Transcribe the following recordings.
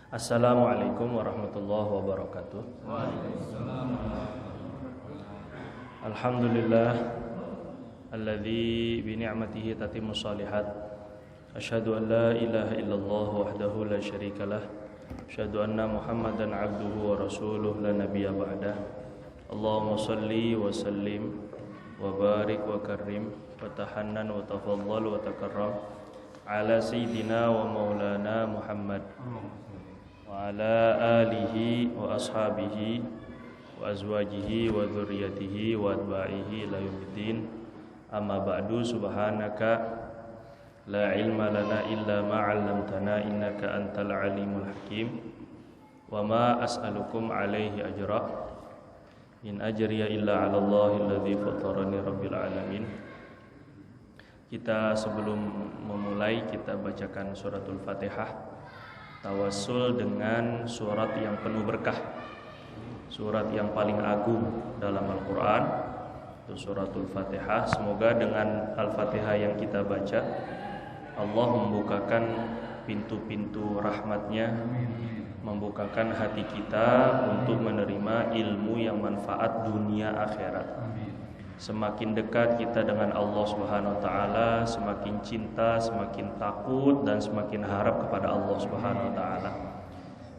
Assalamualaikum warahmatullahi wabarakatuh. Alhamdulillah alladzi bi ni'matihi tatimmu shalihat. Asyhadu an la ilaha illallah wahdahu la syarikalah. Asyhadu anna Muhammadan abduhu wa rasuluh la nabiyya ba'dah. Allahumma shalli wa sallim wa barik wa karrim wa tahannan wa tafaddal wa takarram ala sayyidina wa maulana Muhammad wa ala alihi wa ashabihi wa azwajihi wa dzurriyyatihi wa atba'ihi ila yaumiddin. Amma ba'du, subhanaka la ilma lana illa ma 'allamtana innaka antal alimul hakim. Wa ma as'alukum alaihi ajra in ajriya illa 'ala Allahi alladzi fatarani rabbil alamin. Kita sebelum memulai kita bacakan suratul Fatihah. Tawassul dengan surat yang penuh berkah, surat yang paling agung dalam Al-Quran, itu suratul Fatihah. Semoga dengan Al-Fatihah yang kita baca, Allah membukakan pintu-pintu rahmatnya, membukakan hati kita untuk menerima ilmu yang manfaat dunia akhirat. Semakin dekat kita dengan Allah Subhanahu wa taala, semakin cinta, semakin takut dan semakin harap kepada Allah Subhanahu wa taala.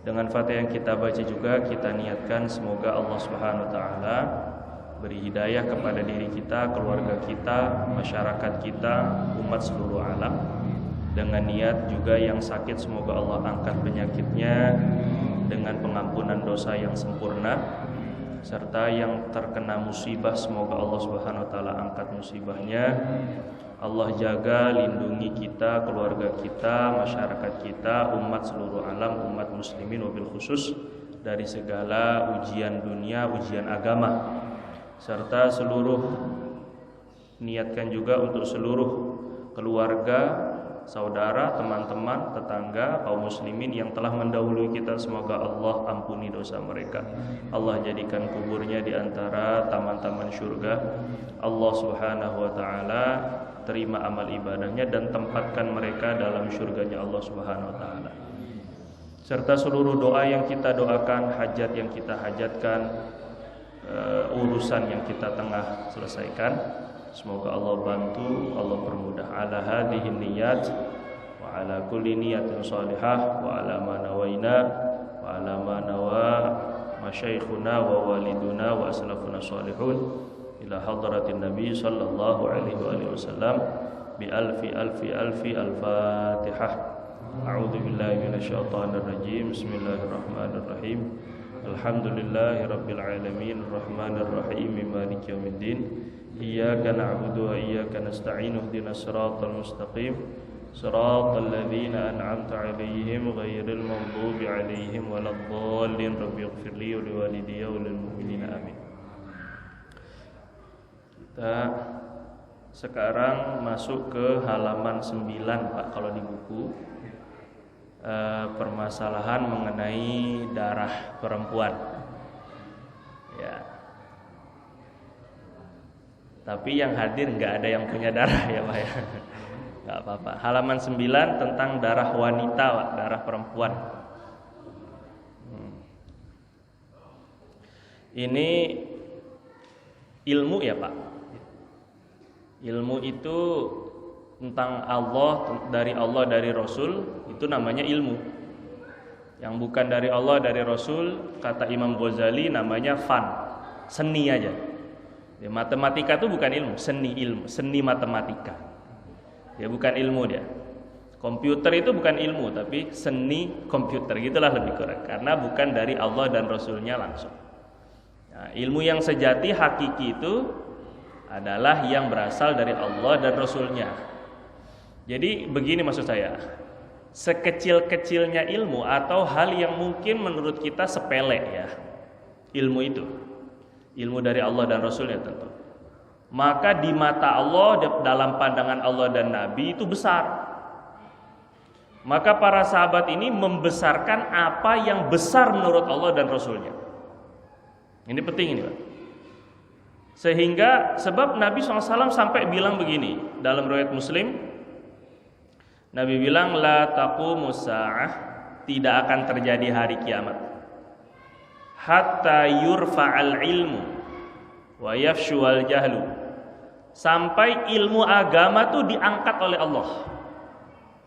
Dengan Fatihah yang kita baca juga kita niatkan semoga Allah Subhanahu wa taala beri hidayah kepada diri kita, keluarga kita, masyarakat kita, umat seluruh alam. Dengan niat juga yang sakit semoga Allah angkat penyakitnya dengan pengampunan dosa yang sempurna. Serta yang terkena musibah semoga Allah Subhanahu wa taala angkat musibahnya. Allah jaga, lindungi kita, keluarga kita, masyarakat kita, umat seluruh alam, umat muslimin wabil khusus dari segala ujian dunia, ujian agama. Serta seluruh niatkan juga untuk seluruh keluarga, saudara, teman-teman, tetangga, kaum muslimin yang telah mendahului kita, semoga Allah ampuni dosa mereka. Allah jadikan kuburnya di antara taman-taman syurga. Allah Subhanahu wa taala terima amal ibadahnya dan tempatkan mereka dalam syurganya Allah Subhanahu wa taala. Serta seluruh doa yang kita doakan, hajat yang kita hajatkan, urusan yang kita tengah selesaikan, semoga Allah bantu, Allah permudah. Ala hadhihi niyat wa ala kulli niyatin salihah wa ala ma nawaina wa ala ma nawa masyaikhuna wa waliduna wa aslafuna salihun ila hadratin nabi sallallahu alaihi wa alihi wasallam bi alfi al-Fatihah. A'udzu billahi minasyaitonir rajim. Bismillahirrahmanirrahim. Alhamdulillahirabbil alamin arrahmanir rahim maliki yaumiddin. Iyyaka na'budu wa iyyaka nasta'in ihdinas siratal mustaqim siratal ladzina an'amta 'alaihim ghairil maghdubi 'alaihim waladdallin. Rabbighfirli wa liwalidayya wa lil mu'minina amin. Kita sekarang masuk ke halaman 9 Pak kalau di buku. Permasalahan mengenai darah perempuan. Ya. Tapi yang hadir nggak ada yang punya darah ya Pak ya. Nggak apa-apa. Halaman 9 tentang darah wanita Pak, darah perempuan. Ini ilmu ya Pak. Ilmu itu tentang Allah, dari Rasul, itu namanya ilmu. Yang bukan dari Allah, dari Rasul, kata Imam Ghazali namanya fan, seni aja. Ya, matematika itu bukan ilmu, seni matematika. Ya bukan ilmu dia. Komputer itu bukan ilmu, tapi seni komputer, gitulah lebih kurang. Karena bukan dari Allah dan Rasulnya langsung. Nah, ilmu yang sejati, hakiki itu adalah yang berasal dari Allah dan Rasulnya. Jadi begini maksud saya, sekecil-kecilnya ilmu atau hal yang mungkin menurut kita sepele ya, ilmu itu, ilmu dari Allah dan Rasulnya tentu, maka di mata Allah, dalam pandangan Allah dan Nabi itu besar. Maka para sahabat ini membesarkan apa yang besar menurut Allah dan Rasulnya. Ini penting ini Pak. Sehingga sebab Nabi SAW sampai bilang begini dalam riwayat Muslim, Nabi bilang la taqumus sa'ah tidak akan terjadi hari kiamat. Hatta yurfa'al ilmu wa yafshuwal jahlu. Sampai ilmu agama tuh diangkat oleh Allah.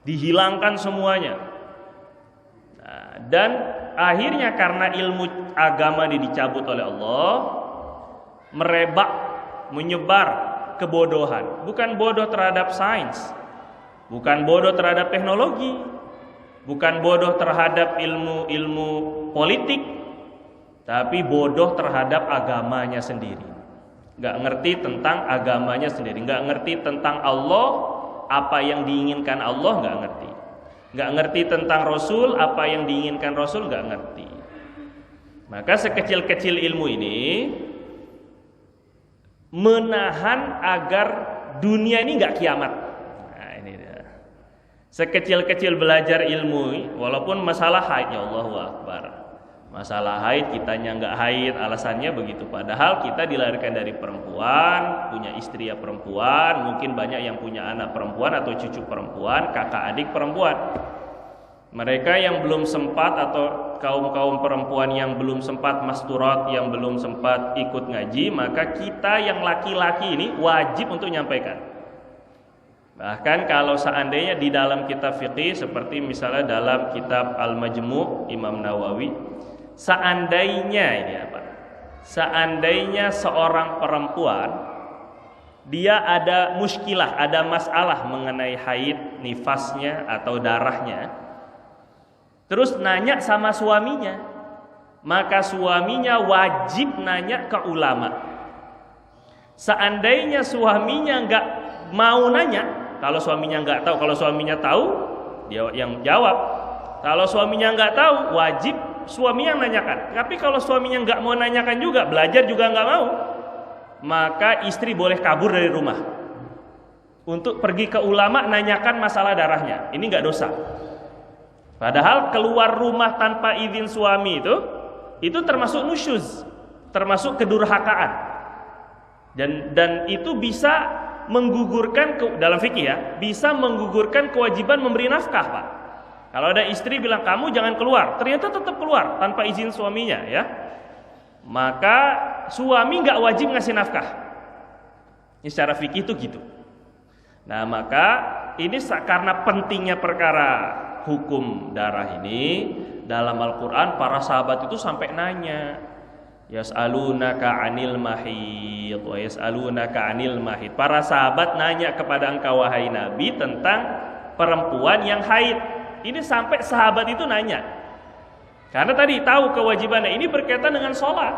Dihilangkan semuanya. Nah, dan akhirnya karena ilmu agama ini dicabut oleh Allah, merebak, menyebar kebodohan. Bukan bodoh terhadap sains, bukan bodoh terhadap teknologi, bukan bodoh terhadap ilmu politik, tapi bodoh terhadap agamanya sendiri. Gak ngerti tentang agamanya sendiri, gak ngerti tentang Allah, apa yang diinginkan Allah gak ngerti. Gak ngerti tentang Rasul, apa yang diinginkan Rasul gak ngerti. Maka sekecil-kecil ilmu ini menahan agar dunia ini gak kiamat. Nah ini dia. Sekecil-kecil belajar ilmu, walaupun masalah haid, ya Allahu Akbar, masalah haid kitanya nggak haid, alasannya begitu. Padahal kita dilahirkan dari perempuan, punya istri ya perempuan, mungkin banyak yang punya anak perempuan atau cucu perempuan, kakak adik perempuan. Mereka yang belum sempat atau kaum-kaum perempuan yang belum sempat masturat, yang belum sempat ikut ngaji, maka kita yang laki-laki ini wajib untuk menyampaikan. Bahkan kalau seandainya di dalam kitab fikih seperti misalnya dalam kitab Al-Majmu' Imam Nawawi, seandainya seorang perempuan dia ada muskilah, ada masalah mengenai haid, nifasnya atau darahnya, terus nanya sama suaminya, maka suaminya wajib nanya ke ulama. Seandainya suaminya nggak mau nanya, kalau suaminya nggak tahu, kalau suaminya tahu dia yang jawab. Kalau suaminya nggak tahu, wajib suami yang nanyakan. Tapi kalau suaminya nggak mau nanyakan juga, belajar juga nggak mau, maka istri boleh kabur dari rumah untuk pergi ke ulama nanyakan masalah darahnya. Ini nggak dosa. Padahal keluar rumah tanpa izin suami itu termasuk nusyuz, termasuk kedurhakaan, dan itu bisa menggugurkan dalam fikih ya, bisa menggugurkan kewajiban memberi nafkah, Pak. Kalau ada istri bilang kamu jangan keluar, ternyata tetap keluar tanpa izin suaminya ya, maka suami nggak wajib ngasih nafkah. Ini secara fikih itu gitu. Nah maka ini karena pentingnya perkara hukum darah ini dalam Al-Quran, para sahabat itu sampai nanya, yas'alunaka 'anil mahid wa yas'alunaka 'anil mahid. Para sahabat nanya kepada engkau wahai Nabi tentang perempuan yang haid. Ini sampai sahabat itu nanya. Karena tadi tahu kewajibannya, ini berkaitan dengan sholat.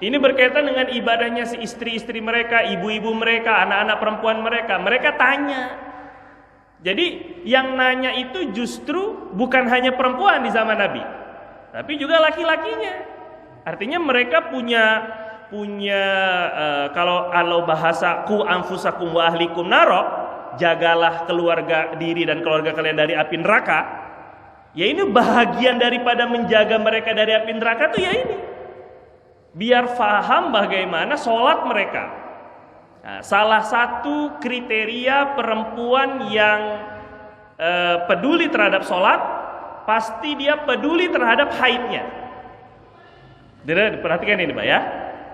Ini berkaitan dengan ibadahnya si istri-istri mereka, ibu-ibu mereka, anak-anak perempuan mereka. Mereka tanya. Jadi yang nanya itu justru bukan hanya perempuan di zaman Nabi, tapi juga laki-lakinya. Artinya mereka punya kalau bahasa ku anfusakum wa ahlikum naro, jagalah keluarga diri dan keluarga kalian dari api neraka. Ya ini bahagian daripada menjaga mereka dari api neraka tuh ya ini. Biar faham bagaimana sholat mereka. Nah, salah satu kriteria perempuan yang peduli terhadap sholat, pasti dia peduli terhadap haidnya. Perhatikan ini Pak ya.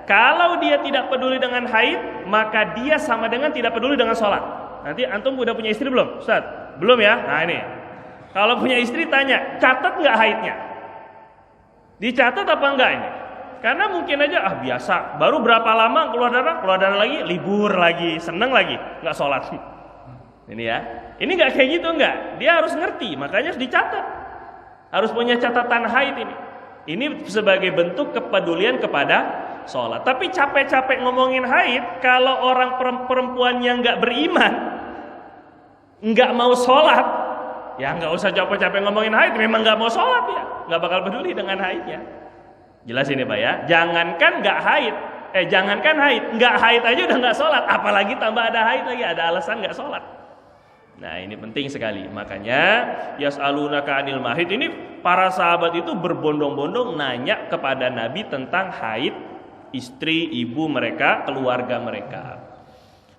Kalau dia tidak peduli dengan haid, maka dia sama dengan tidak peduli dengan sholat. Nanti antum udah punya istri belum, Ustaz? Belum ya? Nah ini, kalau punya istri tanya, catat nggak haidnya? Dicatat apa enggak ini? Karena mungkin aja biasa, baru berapa lama keluar darah lagi, libur lagi, seneng lagi, nggak sholat. Ini ya, ini nggak kayak gitu nggak? Dia harus ngerti, makanya harus dicatat, harus punya catatan haid ini. Ini sebagai bentuk kepedulian kepada sholat. Tapi capek-capek ngomongin haid, kalau orang perempuan yang nggak beriman, nggak mau sholat, ya nggak usah capek-capek ngomongin haid. Memang nggak mau sholat ya, nggak bakal peduli dengan haidnya. Jelas ini Pak ya. Jangankan nggak haid, jangankan haid, nggak haid aja udah nggak sholat, apalagi tambah ada haid lagi, ada alasan nggak sholat. Nah ini penting sekali. Makanya yas'alunaka 'anil mahid, ini para sahabat itu berbondong-bondong nanya kepada Nabi tentang haid istri, ibu mereka, keluarga mereka.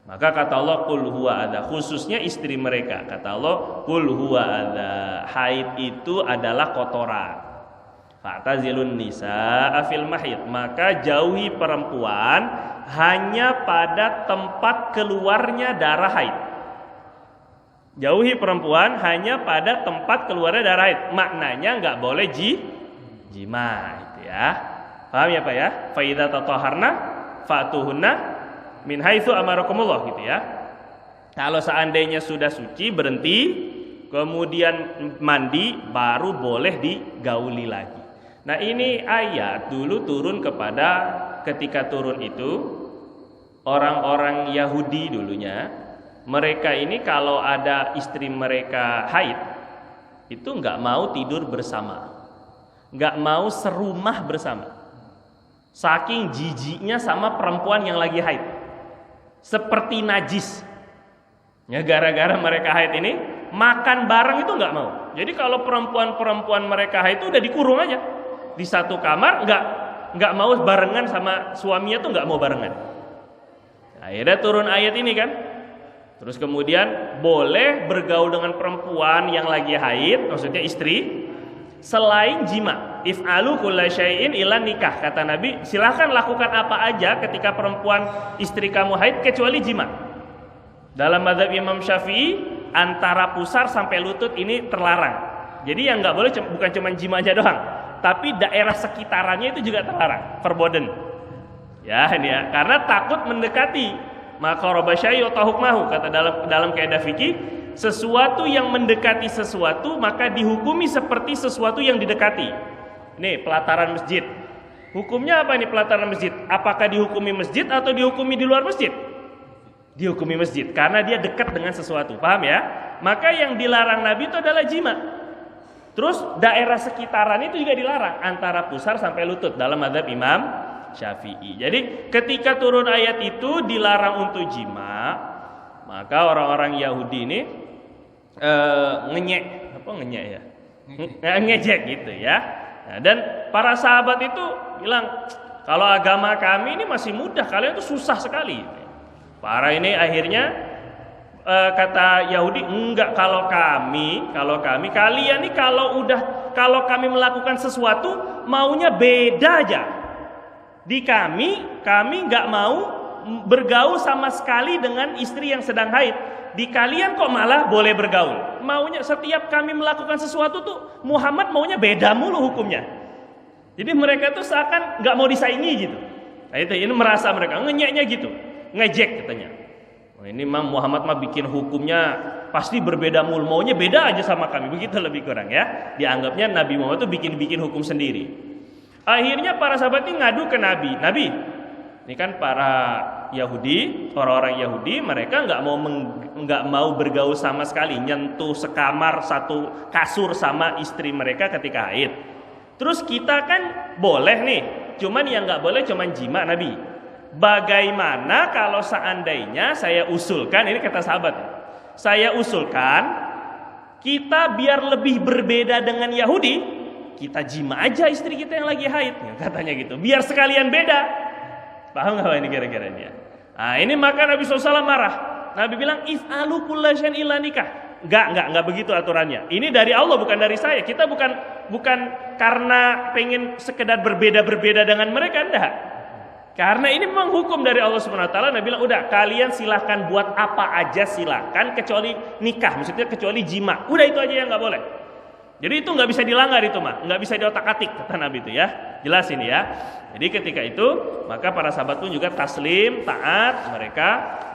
Maka kata Allah qul huwa adza, khususnya istri mereka. Kata Allah qul huwa adza, haid itu adalah kotoran. Fa'tazilun nisaa fil mahid, maka jauhi perempuan hanya pada tempat keluarnya darah haid. Jauhi perempuan hanya pada tempat keluarnya darah haid. Maknanya nggak boleh jima, gitu ya. Paham ya Pak ya? Fa idza tatahharna fatuhunna min haitsu amarakumullah, gitu ya. Kalau seandainya sudah suci, berhenti, kemudian mandi, baru boleh digauli lagi. Nah, ini ayat dulu turun ketika turun itu orang-orang Yahudi dulunya, mereka ini kalau ada istri mereka haid itu nggak mau tidur bersama, nggak mau serumah bersama, saking jijiknya sama perempuan yang lagi haid, seperti najis. Ya, gara-gara mereka haid ini makan bareng itu nggak mau. Jadi kalau perempuan mereka haid itu udah dikurung aja di satu kamar, nggak mau barengan sama suaminya, tuh nggak mau barengan. Akhirnya turun ayat ini kan. Terus kemudian boleh bergaul dengan perempuan yang lagi haid, maksudnya istri, selain jima. If'alu kulla syai'in illa nikah. Kata Nabi, silahkan lakukan apa aja ketika perempuan istri kamu haid kecuali jima. Dalam mazhab Imam Syafi'i, antara pusar sampai lutut ini terlarang. Jadi yang nggak boleh bukan cuma jima aja doang, tapi daerah sekitarannya itu juga terlarang, forbidden. Ya, ini ya, karena takut mendekati. Maka robasyayu tahukmahu, kata dalam kaidah fikih, sesuatu yang mendekati sesuatu maka dihukumi seperti sesuatu yang didekati. Ini pelataran masjid. Hukumnya apa ini pelataran masjid? Apakah dihukumi masjid atau dihukumi di luar masjid? Dihukumi masjid karena dia dekat dengan sesuatu. Paham ya? Maka yang dilarang Nabi itu adalah jima. Terus daerah sekitaran itu juga dilarang, antara pusar sampai lutut dalam mazhab Imam Syafi'i. Jadi ketika turun ayat itu dilarang untuk jima, maka orang-orang Yahudi ini ngejek gitu ya. Nah, dan para sahabat itu bilang, kalau agama kami ini masih mudah, kalian itu susah sekali. Para ini akhirnya kata Yahudi, enggak, kalau kami kalian nih kalau kami melakukan sesuatu maunya beda aja. Di kami nggak mau bergaul sama sekali dengan istri yang sedang haid. Di kalian kok malah boleh bergaul. Maunya setiap kami melakukan sesuatu tuh Muhammad maunya beda mulu hukumnya. Jadi mereka tuh seakan nggak mau disaingi gitu. Nah, ini merasa mereka ngenyeknya gitu, ngejek katanya. Oh, ini Muhammad mah bikin hukumnya pasti berbeda mulu, maunya beda aja sama kami, begitu lebih kurang ya. Dianggapnya Nabi Muhammad tuh bikin hukum sendiri. Akhirnya para sahabat ini ngadu ke Nabi. Nabi, ini kan para Yahudi, orang-orang Yahudi, mereka nggak mau bergaul sama sekali, nyentuh sekamar satu kasur sama istri mereka ketika haid. Terus kita kan boleh nih, cuman yang nggak boleh cuman jima, Nabi. Bagaimana kalau seandainya saya usulkan, ini kata sahabat, saya usulkan kita biar lebih berbeda dengan Yahudi, kita jima aja istri kita yang lagi haid, katanya gitu, biar sekalian beda. Paham nggak ini kira-kira dia? Nah, ini maka Nabi SAW marah. Nabi bilang if'alu kulla syai'in illa nikah. Enggak begitu aturannya. Ini dari Allah, bukan dari saya. Kita bukan karena pengen sekedar berbeda dengan mereka, enggak. Karena ini memang hukum dari Allah Subhanahu wa taala. Nabi bilang, udah kalian silahkan buat apa aja silahkan kecuali nikah, maksudnya kecuali jima. Udah itu aja yang nggak boleh. Jadi itu nggak bisa dilanggar, itu mah nggak bisa diotak-atik, kata Nabi itu ya. Jelas ini ya. Jadi ketika itu maka para sahabat pun juga taslim, taat, mereka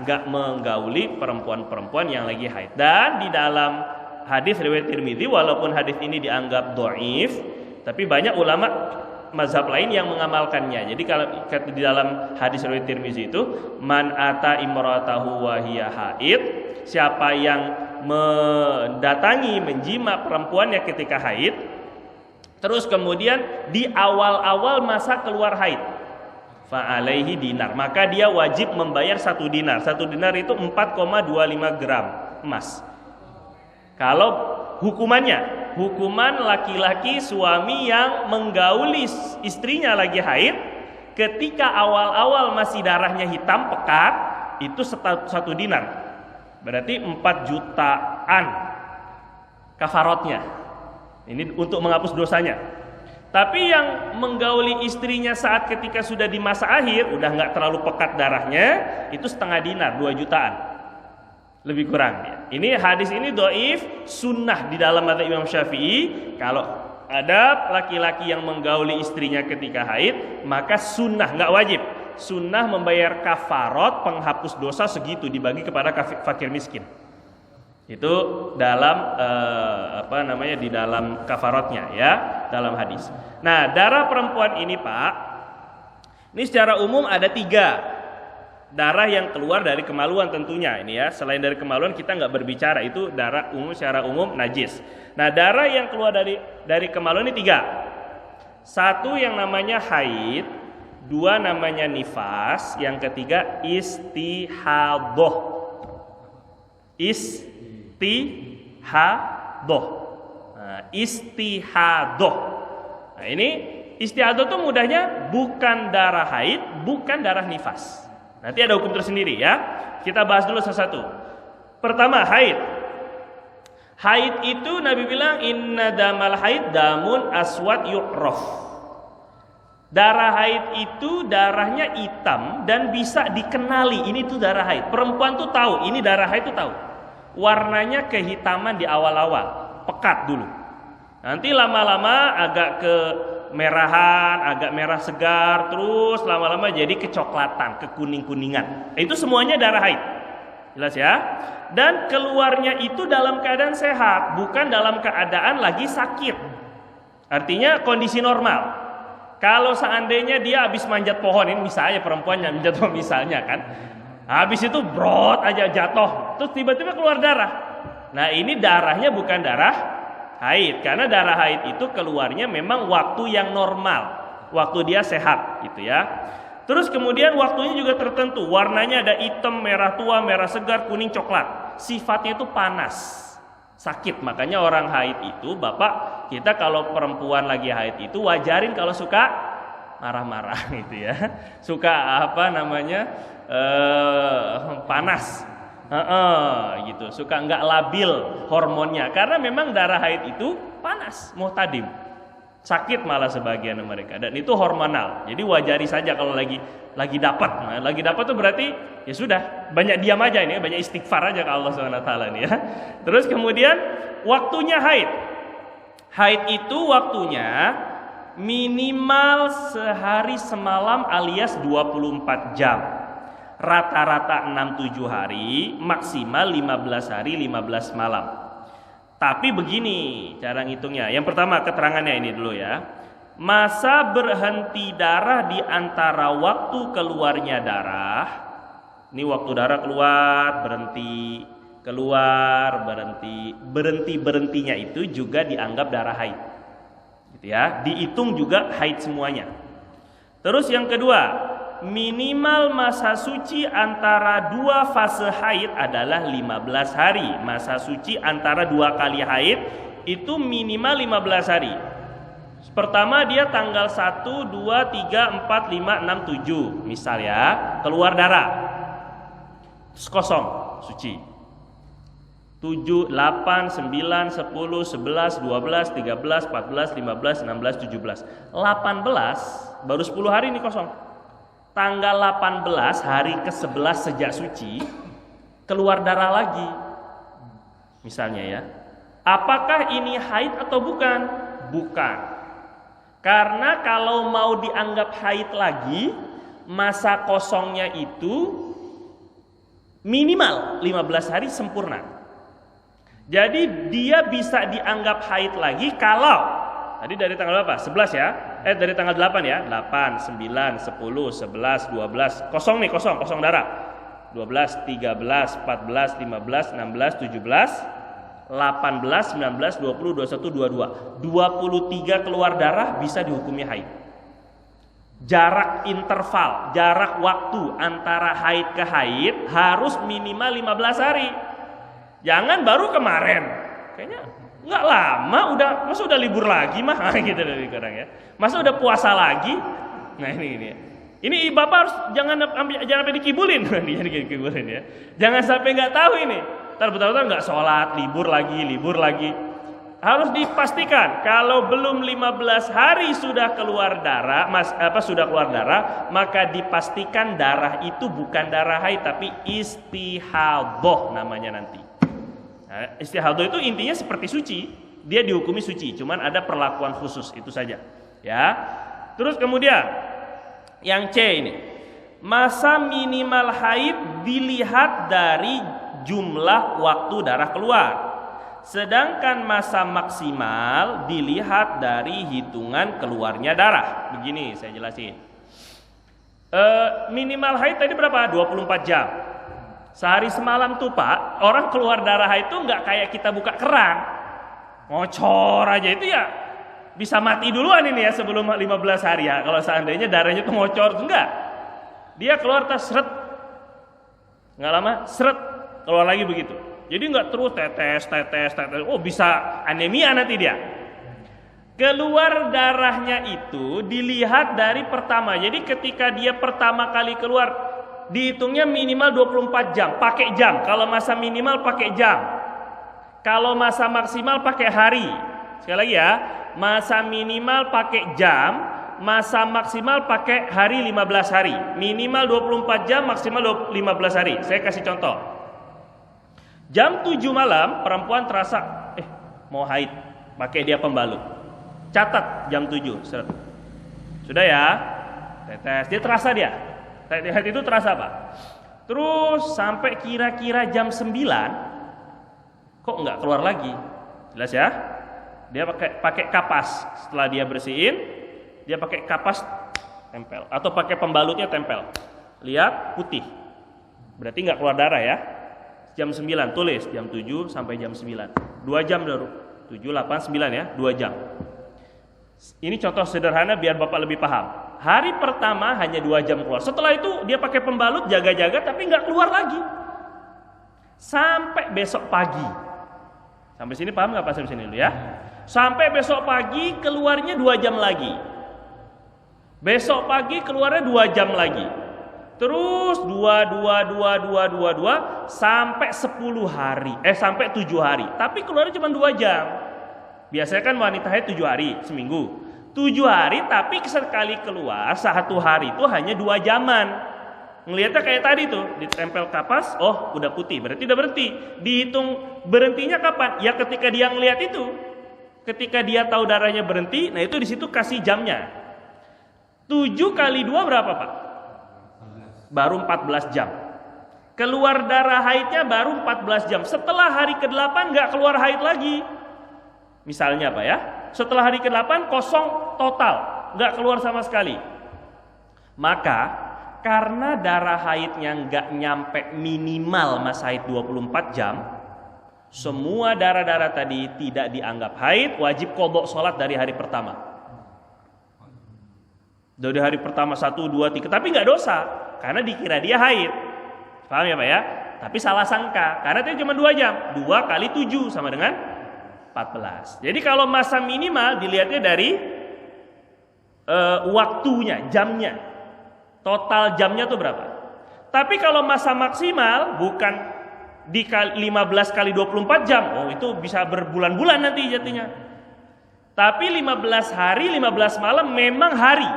nggak menggauli perempuan-perempuan yang lagi haid. Dan di dalam hadis riwayat Tirmidzi, walaupun hadis ini dianggap dhaif, tapi banyak ulama mazhab lain yang mengamalkannya. Jadi kalau di dalam hadis riwayat Tirmidzi itu, man ata imratahu wa hiya haid, siapa yang mendatangi, menjima perempuannya ketika haid, terus kemudian di awal-awal masa keluar haid, fa alaihi dinar, maka dia wajib membayar 1 dinar. 1 dinar itu 4,25 gram emas. Kalau hukuman laki-laki suami yang menggauli istrinya lagi haid ketika awal-awal masih darahnya hitam pekat, itu 1 dinar. Berarti 4 jutaan kafarotnya. Ini untuk menghapus dosanya. Tapi yang menggauli istrinya saat ketika sudah di masa akhir, udah nggak terlalu pekat darahnya, itu 0,5 dinar, 2 jutaan. Lebih kurang ya. Ini hadis ini dhaif, sunnah di dalam madzhab Imam Syafi'i. Kalau ada laki-laki yang menggauli istrinya ketika haid, maka sunnah, nggak wajib. Sunnah membayar kafarot penghapus dosa segitu dibagi kepada fakir miskin. Itu dalam di dalam kafarotnya ya, dalam hadis. Nah, darah perempuan ini Pak, ini secara umum ada 3 darah yang keluar dari kemaluan tentunya ini ya. Selain dari kemaluan kita nggak berbicara, itu darah umum secara umum najis. Nah, darah yang keluar dari kemaluan ini 3. 1 yang namanya haid, 2 namanya nifas, yang ketiga istihadoh. Istihadoh. Nah, ini istihadoh itu mudahnya bukan darah haid, bukan darah nifas. Nanti ada hukum tersendiri ya. Kita bahas dulu satu-satu. Pertama, haid. Haid itu Nabi bilang inna damal haid damun aswad yu'raf. Darah haid itu darahnya hitam dan bisa dikenali. Ini tuh darah haid. Perempuan tuh tahu, ini darah haid tuh tahu. Warnanya kehitaman di awal-awal, pekat dulu. Nanti lama-lama agak ke merahan, agak merah segar, terus lama-lama jadi kecoklatan, kekuning-kuningan. Itu semuanya darah haid. Jelas ya? Dan keluarnya itu dalam keadaan sehat, bukan dalam keadaan lagi sakit. Artinya kondisi normal. Kalau seandainya dia habis manjat pohon, ini misalnya perempuan yang manjat pohon misalnya kan, habis itu brot aja jatuh, terus tiba-tiba keluar darah. Nah, ini darahnya bukan darah haid, karena darah haid itu keluarnya memang waktu yang normal, waktu dia sehat gitu ya. Terus kemudian waktunya juga tertentu, warnanya ada hitam, merah tua, merah segar, kuning, coklat. Sifatnya itu panas, sakit. Makanya orang haid itu, Bapak, kita kalau perempuan lagi haid itu wajarin kalau suka marah-marah gitu ya. Suka panas. Gitu, suka nggak labil hormonnya, karena memang darah haid itu panas, muhtadim, sakit malah sebagian mereka, dan itu hormonal. Jadi wajari saja kalau lagi dapat. Nah, lagi dapat tuh berarti ya sudah, banyak diam aja ini, banyak istighfar aja ke Allah Subhanahu wa taala nih ya. Terus kemudian waktunya haid. Haid itu waktunya minimal sehari semalam alias 24 jam. Rata-rata 6-7 hari, maksimal 15 hari 15 malam. Tapi begini cara ngitungnya. Yang pertama keterangannya ini dulu ya. Masa berhenti darah di antara waktu keluarnya darah. Ini waktu darah keluar, berhenti, keluar, berhenti. Berhenti-berhentinya itu juga dianggap darah haid. Gitu ya. Dihitung juga haid semuanya. Terus yang kedua, minimal masa suci antara 2 fase haid adalah 15 hari. Masa suci antara 2 kali haid itu minimal 15 hari. Pertama dia tanggal 1, 2, 3, 4, 5, 6, 7 misal ya, keluar darah, terus kosong, suci. 7, 8, 9, 10, 11, 12, 13, 14, 15, 16, 17 18 baru 10 hari ini kosong. Tanggal 18 hari ke-11 sejak suci keluar darah lagi. Misalnya ya. Apakah ini haid atau bukan? Bukan. Karena kalau mau dianggap haid lagi, masa kosongnya itu minimal 15 hari sempurna. Jadi dia bisa dianggap haid lagi kalau tadi dari tanggal berapa? 11 ya? Dari tanggal 8 ya? 8, 9, 10, 11, 12. Kosong nih, kosong darah. 12, 13, 14, 15, 16, 17, 18, 19, 20, 21, 22. 23 keluar darah bisa dihukumi haid. Jarak interval, jarak waktu antara haid ke haid harus minimal 15 hari. Jangan baru kemarin. Kayaknya nggak lama, masa udah libur lagi mah gitu dari sekarang ya. Masa udah puasa lagi? Nah ini. Ini bapak harus jangan sampai dikibulin, dikibulin ya. Jangan sampai nggak tahu ini. Ntar betul-betul nggak sholat, libur lagi. Harus dipastikan kalau belum 15 hari sudah keluar darah, maka dipastikan darah itu bukan darah haid tapi istihadhah namanya nanti. Nah, istihadhah itu intinya seperti suci, dia dihukumi suci, cuman ada perlakuan khusus itu saja. Ya. Terus kemudian yang C ini, masa minimal haid dilihat dari jumlah waktu darah keluar. Sedangkan masa maksimal dilihat dari hitungan keluarnya darah. Begini saya jelasin. Minimal haid tadi berapa? 24 jam. Sehari semalam tuh Pak, orang keluar darah itu nggak kayak kita buka keran. Ngocor aja itu ya bisa mati duluan ini ya sebelum 15 hari ya. Kalau seandainya darahnya tuh ngocor, enggak. Dia keluar seret. Nggak lama, seret. Keluar lagi begitu. Jadi nggak terus tetes. Oh bisa anemia nanti dia. Keluar darahnya itu dilihat dari pertama. Jadi ketika dia pertama kali keluar, dihitungnya minimal 24 jam. Pakai jam. Kalau masa minimal pakai jam. Kalau masa maksimal pakai hari. Sekali lagi ya. Masa minimal pakai jam. Masa maksimal pakai hari 15 hari. Minimal 24 jam, maksimal 15 hari. Saya kasih contoh. Jam 7 malam perempuan terasa mau haid, pakai dia pembalut. Catat jam 7. Sudah ya? Tetes, dia terasa dia. Haid itu terasa Pak. Terus sampai kira-kira jam 9 kok enggak keluar lagi. Jelas ya? Dia pakai kapas. Setelah dia bersihin, dia pakai kapas tempel atau pakai pembalutnya tempel. Lihat putih. Berarti enggak keluar darah ya. Jam 9 tulis jam 7 sampai jam 9. 2 jam baru. 7, 8, 9 ya, 2 jam. Ini contoh sederhana biar Bapak lebih paham. Hari pertama hanya 2 jam keluar. Setelah itu dia pakai pembalut jaga-jaga tapi nggak keluar lagi. Sampai besok pagi. Sampai sini paham nggak Pak? Sampai sini dulu ya. Sampai besok pagi keluarnya 2 jam lagi. Besok pagi keluarnya 2 jam lagi. Terus 2 sampai 10 hari. Sampai 7 hari. Tapi keluarnya cuma 2 jam. Biasanya kan wanita haid 7 hari seminggu. 7 hari tapi sekali keluar 1 hari itu hanya 2 jaman. Ngelihatnya kayak tadi tuh, ditempel kapas, oh udah putih, berarti udah berhenti. Dihitung berhentinya kapan? Ya ketika dia ngelihat itu. Ketika dia tahu darahnya berhenti, nah itu di situ kasih jamnya. 7 kali 2 berapa Pak? Baru 14 jam. Keluar darah haidnya baru 14 jam. Setelah hari ke-8 nggak keluar haid lagi. Misalnya Pak ya, setelah hari ke-8 kosong total, nggak keluar sama sekali. Maka karena darah haidnya nggak nyampe minimal masa haid 24 jam, semua darah-darah tadi tidak dianggap haid, wajib qadha sholat dari hari pertama. Dari hari pertama 1, 2, 3, tapi nggak dosa. Karena dikira dia haid. Paham ya Pak ya? Tapi salah sangka. Karena itu cuma 2 jam. 2 kali 7 sama dengan 14. Jadi kalau masa minimal dilihatnya dari waktunya, jamnya. Total jamnya tuh berapa? Tapi kalau masa maksimal bukan di 15 kali 24 jam. Oh itu bisa berbulan-bulan nanti jadinya. Tapi 15 hari, 15 malam memang hari.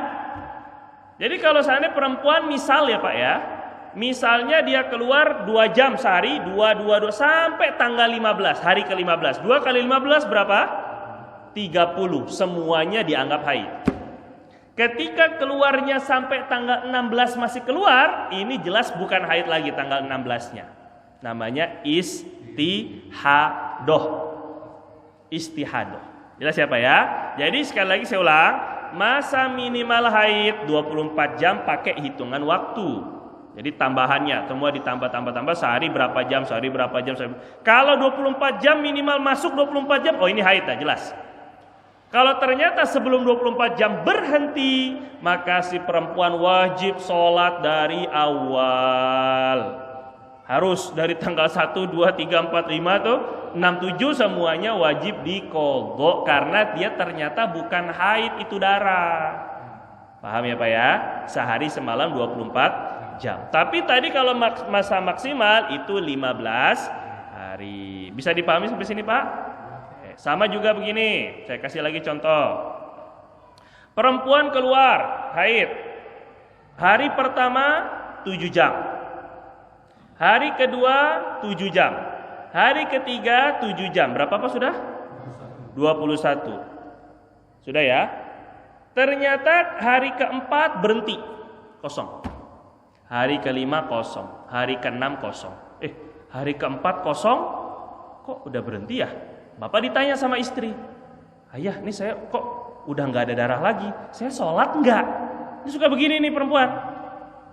Jadi kalau seandainya perempuan misal ya Pak ya, misalnya dia keluar 2 jam sehari, 2 sampai tanggal 15, hari ke-15. 2 kali 15 berapa? 30, semuanya dianggap haid. Ketika keluarnya sampai tanggal 16 masih keluar, ini jelas bukan haid lagi tanggal 16-nya. Namanya istihadoh. Istihadoh. Jelas ya Pak ya? Jadi sekali lagi saya ulang, masa minimal haid 24 jam pakai hitungan waktu. Jadi tambahannya semua ditambah sehari berapa jam. Kalau 24 jam minimal masuk 24 jam, oh ini haid dah jelas. Kalau ternyata sebelum 24 jam berhenti, maka si perempuan wajib sholat dari awal. Harus dari tanggal 1, 2, 3, 4, 5 tuh 6, 7 semuanya wajib diqadha karena dia ternyata bukan haid itu darah. Paham ya Pak ya? Sehari semalam 24 jam. Tapi tadi kalau masa maksimal itu 15 hari. Bisa dipahami sampai sini Pak? Sama juga begini, saya kasih lagi contoh. Perempuan keluar haid. Hari pertama 7 jam. Hari kedua 7 jam. Hari ketiga 7 jam. Berapa Pak sudah? 21. Sudah ya? Ternyata hari keempat berhenti, kosong. Hari kelima kosong. Hari keenam kosong. Hari keempat kosong, kok udah berhenti ya? Bapak ditanya sama istri, ayah ini saya kok udah nggak ada darah lagi. Saya sholat nggak? Ini suka begini nih perempuan.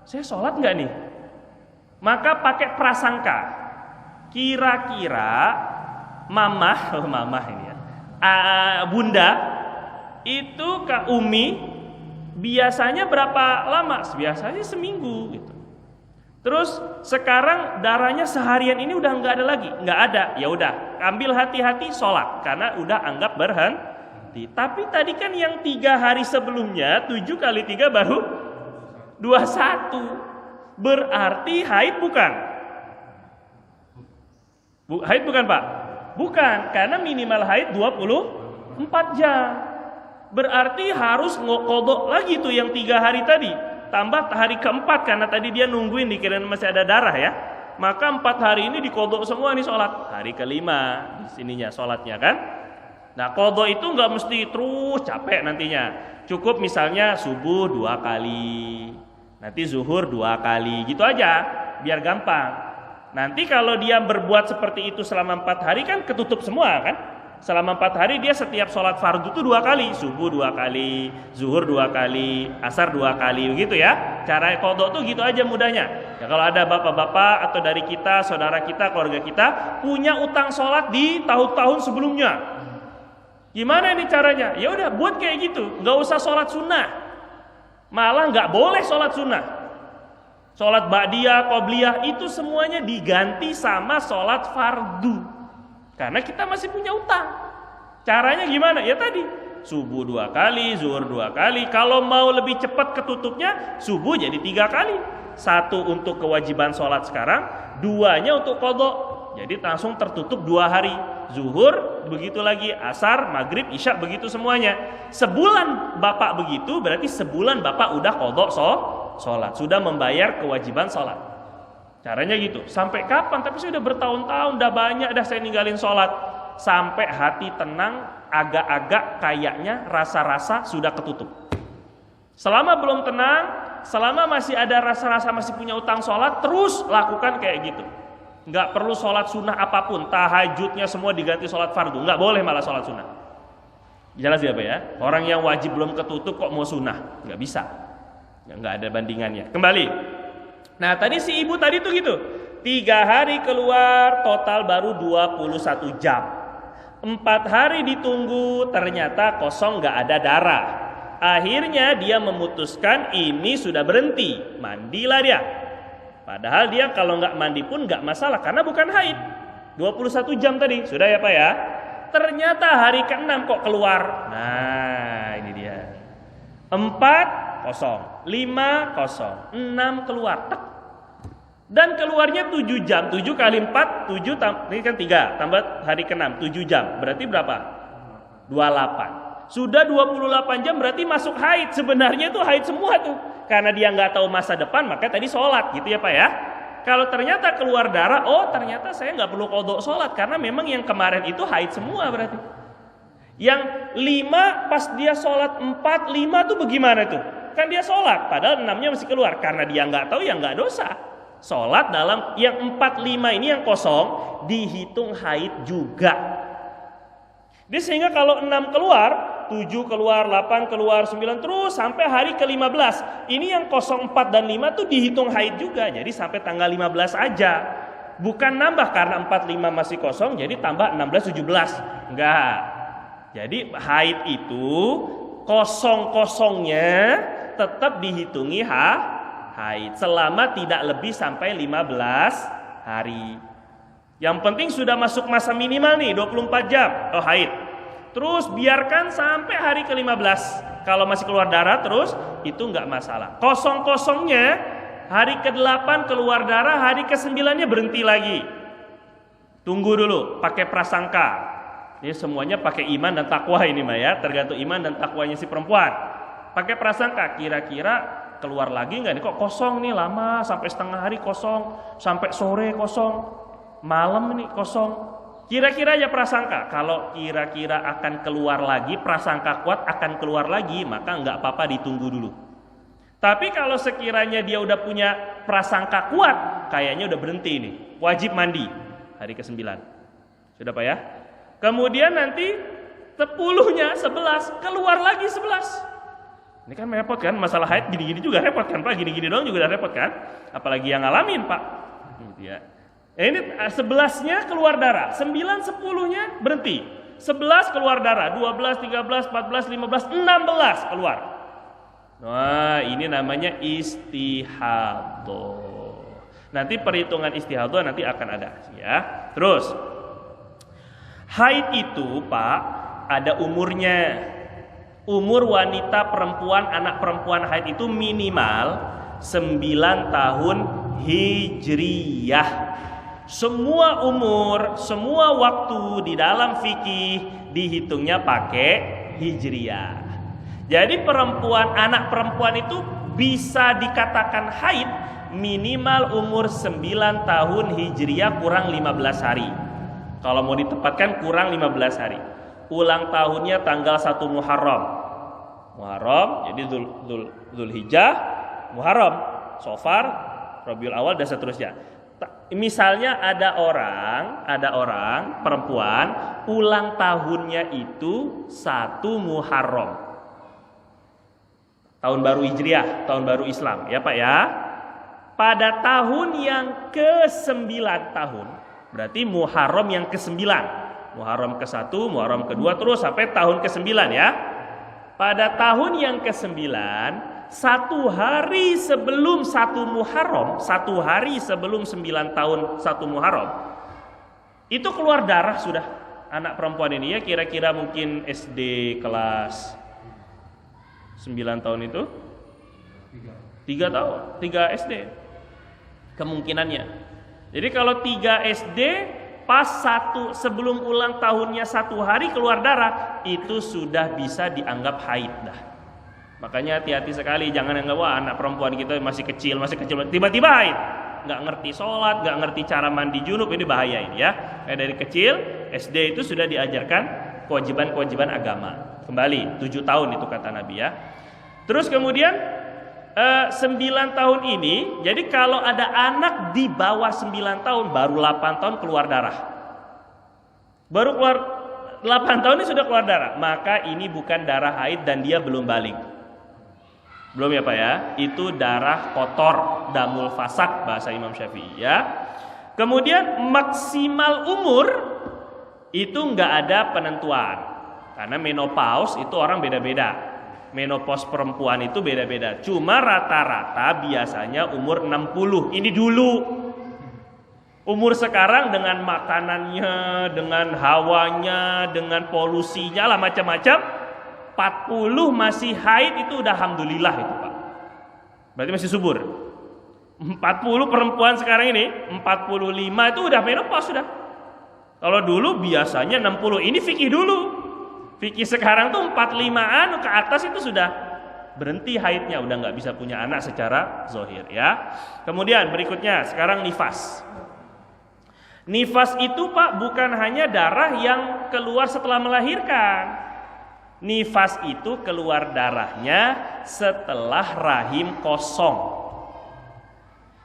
Saya sholat nggak nih? Maka pakai prasangka. Kira-kira mamah ini ya, bunda itu Kak Umi biasanya berapa lama? Biasanya seminggu gitu. Terus sekarang darahnya seharian ini udah nggak ada lagi, nggak ada. Ya udah, ambil hati-hati sholat karena udah anggap berhenti. Tapi tadi kan yang 3 hari sebelumnya 7 kali 3 baru 21. Berarti haid bukan? Haid bukan Pak? Bukan, karena minimal haid 24 jam. Berarti harus qodho lagi tuh yang 3 hari tadi. Tambah hari keempat karena tadi dia nungguin dikirain masih ada darah ya. Maka 4 hari ini diqodho semua nih sholat. Hari kelima di sininya sholatnya kan. Nah qodho itu nggak mesti terus capek nantinya. Cukup misalnya subuh 2 kali, nanti zuhur 2 kali, gitu aja biar gampang. Nanti kalau dia berbuat seperti itu selama 4 hari kan ketutup semua kan. Selama 4 hari dia setiap sholat fardu itu 2 kali, subuh 2 kali, zuhur 2 kali, asar 2 kali, begitu ya. Cara qodho tuh gitu aja mudahnya. Ya kalau ada bapak-bapak atau dari kita, saudara kita, keluarga kita punya utang sholat di tahun-tahun sebelumnya, gimana nih caranya? Ya udah buat kayak gitu, nggak usah sholat sunnah, malah nggak boleh sholat sunnah. Sholat ba'diyah, qobliyah itu semuanya diganti sama sholat fardu. Karena kita masih punya utang. Caranya gimana? Ya tadi, subuh 2 kali, zuhur 2 kali. Kalau mau lebih cepat ketutupnya, subuh jadi 3 kali. 1 untuk kewajiban sholat sekarang, 2-nya untuk qodho. Jadi langsung tertutup 2 hari. Zuhur, begitu lagi, asar, maghrib, isya, begitu semuanya. Sebulan Bapak begitu, berarti sebulan Bapak udah qodho sholat. Sudah membayar kewajiban sholat. Caranya gitu. Sampai kapan? Tapi sudah bertahun-tahun, udah banyak dah saya ninggalin sholat. Sampai hati tenang, agak-agak kayaknya rasa-rasa sudah ketutup. Selama belum tenang, selama masih ada rasa-rasa masih punya utang sholat, terus lakukan kayak gitu. Nggak perlu sholat sunnah apapun, tahajudnya semua diganti sholat fardu. Nggak boleh malah sholat sunnah. Jelas ya Pak ya? Orang yang wajib belum ketutup kok mau sunnah? Nggak bisa. Nggak ada bandingannya. Kembali. Nah tadi si ibu tadi tuh gitu, 3 hari keluar total baru 21 jam. 4 hari ditunggu ternyata kosong gak ada darah. Akhirnya dia memutuskan ini sudah berhenti, mandilah dia. Padahal dia kalau gak mandi pun gak masalah karena bukan haid. 21 jam tadi, sudah ya Pak ya. Ternyata hari ke-6 kok keluar. Nah ini dia, 4 kosong, 5 kosong, 6 keluar. Tek. Dan keluarnya 7 jam, 7 kali 4, 7 ini kan 3, tambah hari ke-6, 7 jam. Berarti berapa? 28. Sudah 28 jam berarti masuk haid. Sebenarnya itu haid semua tuh. Karena dia nggak tahu masa depan, maka tadi sholat gitu ya Pak ya. Kalau ternyata keluar darah, oh ternyata saya nggak perlu qodho sholat. Karena memang yang kemarin itu haid semua berarti. Yang 5 pas dia sholat 4, 5 tuh bagaimana tuh? Kan dia sholat, padahal 6-nya masih keluar. Karena dia nggak tahu ya nggak dosa. Sholat dalam yang 4, 5 ini yang kosong dihitung haid juga. Jadi sehingga kalau 6 keluar, 7 keluar, 8 keluar, 9 terus sampai hari ke-15. Ini yang kosong 4 dan 5 tuh dihitung haid juga. Jadi sampai tanggal 15 aja. Bukan nambah karena 4, 5 masih kosong jadi tambah 16, 17. Enggak. Jadi haid itu kosong-kosongnya tetap dihitungi haid selama tidak lebih sampai 15 hari. Yang penting sudah masuk masa minimal nih 24 jam haid. Terus biarkan sampai hari ke-15. kalau masih keluar darah terus itu nggak masalah. Kosong-kosongnya hari ke-8 keluar darah, hari ke-9-nya berhenti lagi. Tunggu dulu, pakai prasangka. Ini semuanya pakai iman dan takwa ini mah ya, tergantung iman dan takwanya si perempuan. Pakai prasangka, kira-kira keluar lagi nggak nih, kok kosong nih lama, sampai setengah hari kosong, sampai sore kosong, malam nih kosong. Kira-kira aja prasangka, kalau kira-kira akan keluar lagi, prasangka kuat akan keluar lagi, maka nggak apa-apa ditunggu dulu. Tapi kalau sekiranya dia udah punya prasangka kuat, kayaknya udah berhenti nih, wajib mandi hari ke-9. Sudah Pak ya? Kemudian nanti 10-nya 11, keluar lagi 11. Ini kan repot kan, masalah haid gini-gini juga repot kan Pak, gini-gini doang juga udah repot kan, apalagi yang ngalamin Pak. Gitu ya. Ini 11-nya keluar darah, 9, 10-nya berhenti, 11 keluar darah, 12, 13, 14, 15, 16 keluar. Nah ini namanya istihadah. Nanti perhitungan istihadah nanti akan ada ya. Terus haid itu Pak ada umurnya. Umur wanita, perempuan, anak perempuan haid itu minimal 9 tahun hijriyah. Semua umur, semua waktu di dalam fikih dihitungnya pakai hijriyah. Jadi perempuan, anak perempuan itu bisa dikatakan haid minimal umur 9 tahun hijriyah kurang 15 hari. Kalau mau ditempatkan kurang 15 hari. Ulang tahunnya tanggal 1 Muharram. Muharram, jadi Dzulhijjah, Muharram, Safar, Rabiul Awal dan seterusnya. Misalnya ada orang perempuan ulang tahunnya itu 1 Muharram. Tahun baru Hijriah, tahun baru Islam, ya Pak ya. Pada tahun yang ke-9 tahun, berarti Muharram yang ke-9. Muharram ke-1, Muharram ke-2 terus sampai tahun ke-9 ya. Pada tahun yang ke-9, 1 hari sebelum 1 Muharram, 1 hari sebelum 9 tahun 1 Muharram, itu keluar darah sudah anak perempuan ini ya, kira-kira mungkin SD kelas 9 tahun itu 3 tahun, 3 SD kemungkinannya. Jadi kalau 3 SD pas sebelum ulang tahunnya 1 hari keluar darah, itu sudah bisa dianggap haid dah. Makanya hati-hati sekali, jangan anggap wah anak perempuan kita masih kecil tiba-tiba haid, nggak ngerti sholat, nggak ngerti cara mandi junub, ini bahaya ini ya. Dari kecil SD itu sudah diajarkan kewajiban-kewajiban agama. Kembali 7 tahun itu kata Nabi ya. Terus kemudian 9 tahun ini, jadi kalau ada anak di bawah 9 tahun baru 8 tahun keluar darah. Baru keluar 8 tahun ini sudah keluar darah, maka ini bukan darah haid dan dia belum balik. Belum ya Pak ya, itu darah kotor, damul fasak bahasa Imam Syafi'i ya. Kemudian maksimal umur itu nggak ada penentuan, karena menopause itu orang beda-beda. Menopause perempuan itu beda-beda. Cuma rata-rata biasanya umur 60. Ini dulu. Umur sekarang dengan makanannya, dengan hawanya, dengan polusinya lah macam-macam, 40 masih haid itu udah alhamdulillah itu Pak. Berarti masih subur. 40 perempuan sekarang ini, 45 itu udah menopause sudah. Kalau dulu biasanya 60. Ini fikih dulu. Fikih sekarang tuh 45-an ke atas itu sudah berhenti haidnya, udah nggak bisa punya anak secara zahir ya. Kemudian berikutnya sekarang nifas. Nifas itu Pak bukan hanya darah yang keluar setelah melahirkan. Nifas itu keluar darahnya setelah rahim kosong.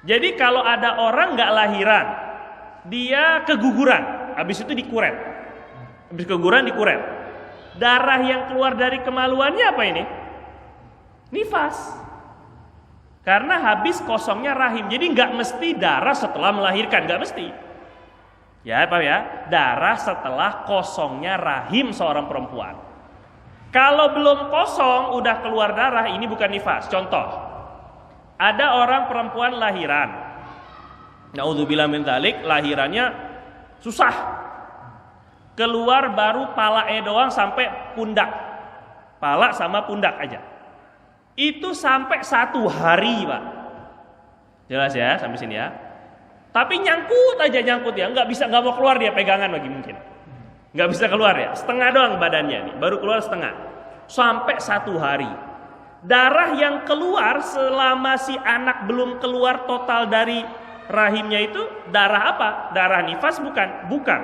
Jadi kalau ada orang nggak lahiran, dia keguguran, habis itu dikuret. Habis keguguran dikuret. Darah yang keluar dari kemaluannya apa ini? Nifas. Karena habis kosongnya rahim. Jadi nggak mesti darah setelah melahirkan, nggak mesti. Ya Pak ya, darah setelah kosongnya rahim seorang perempuan. Kalau belum kosong udah keluar darah, ini bukan nifas. Contoh, ada orang perempuan lahiran, naudzubillah min dzalik, lahirannya susah. Keluar baru palae doang sampai pundak. pala sama pundak aja. Itu sampai 1 hari, Pak. Jelas ya sampai sini ya. Tapi nyangkut ya, nggak mau keluar dia pegangan lagi mungkin. Nggak bisa keluar ya, setengah doang badannya nih, baru keluar setengah. Sampai 1 hari. Darah yang keluar selama si anak belum keluar total dari rahimnya itu darah apa? Darah nifas bukan? Bukan.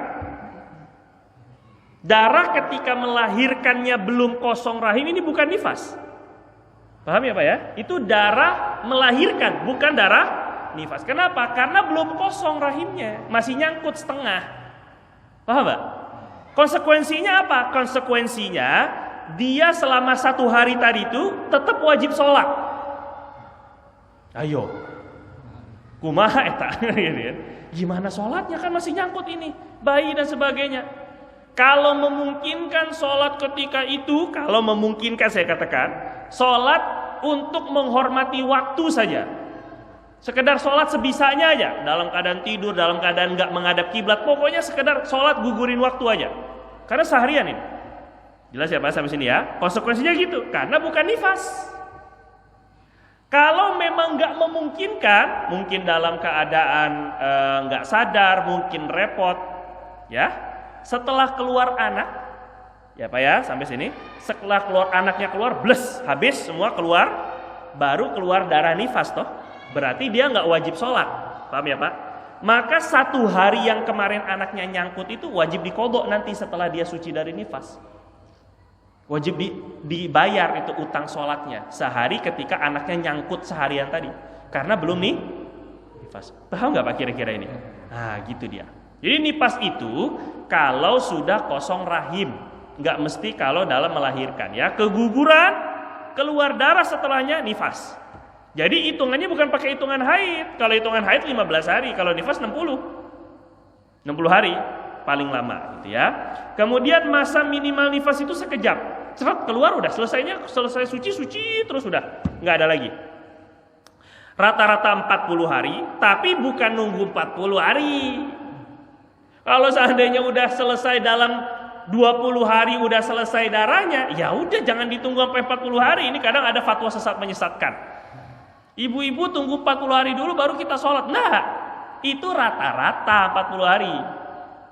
Darah ketika melahirkannya belum kosong rahim ini bukan nifas. Paham ya Pak ya? Itu darah melahirkan, bukan darah nifas. Kenapa? Karena belum kosong rahimnya, masih nyangkut setengah. Paham Pak? Konsekuensinya apa? Konsekuensinya dia selama 1 hari tadi itu tetap wajib sholat. Ayo, kumaha eta? Gimana sholatnya kan masih nyangkut ini, bayi dan sebagainya. Kalau memungkinkan sholat ketika itu, kalau memungkinkan saya katakan, sholat untuk menghormati waktu saja. Sekedar sholat sebisanya aja, dalam keadaan tidur, dalam keadaan nggak menghadap kiblat, pokoknya sekedar sholat gugurin waktu aja. Karena seharian ini. Jelas ya Pak sampai sini ya? Konsekuensinya gitu, karena bukan nifas. Kalau memang nggak memungkinkan, mungkin dalam keadaan nggak sadar, mungkin repot, ya. Setelah keluar anak, ya Pak ya sampai sini. Setelah keluar anaknya keluar, bles, habis semua keluar, baru keluar darah nifas toh. Berarti dia nggak wajib sholat, paham ya Pak? Maka 1 hari yang kemarin anaknya nyangkut itu wajib dikodok nanti setelah dia suci dari nifas. Wajib dibayar itu utang sholatnya sehari ketika anaknya nyangkut seharian tadi, karena belum nih nifas. Paham nggak Pak kira-kira ini? Nah gitu dia. Jadi nifas itu kalau sudah kosong rahim, nggak mesti kalau dalam melahirkan ya. Keguguran, keluar darah setelahnya nifas. Jadi hitungannya bukan pakai hitungan haid. Kalau hitungan haid 15 hari, kalau nifas 60 hari paling lama gitu ya. Kemudian masa minimal nifas itu sekejap. Cepat keluar udah selesai suci terus udah nggak ada lagi. Rata-rata 40 hari, tapi bukan nunggu 40 hari. Kalau seandainya udah selesai dalam 20 hari udah selesai darahnya, ya udah jangan ditunggu sampai 40 hari. Ini kadang ada fatwa sesat menyesatkan. Ibu-ibu tunggu 40 hari dulu baru kita sholat. Nah, itu rata-rata 40 hari.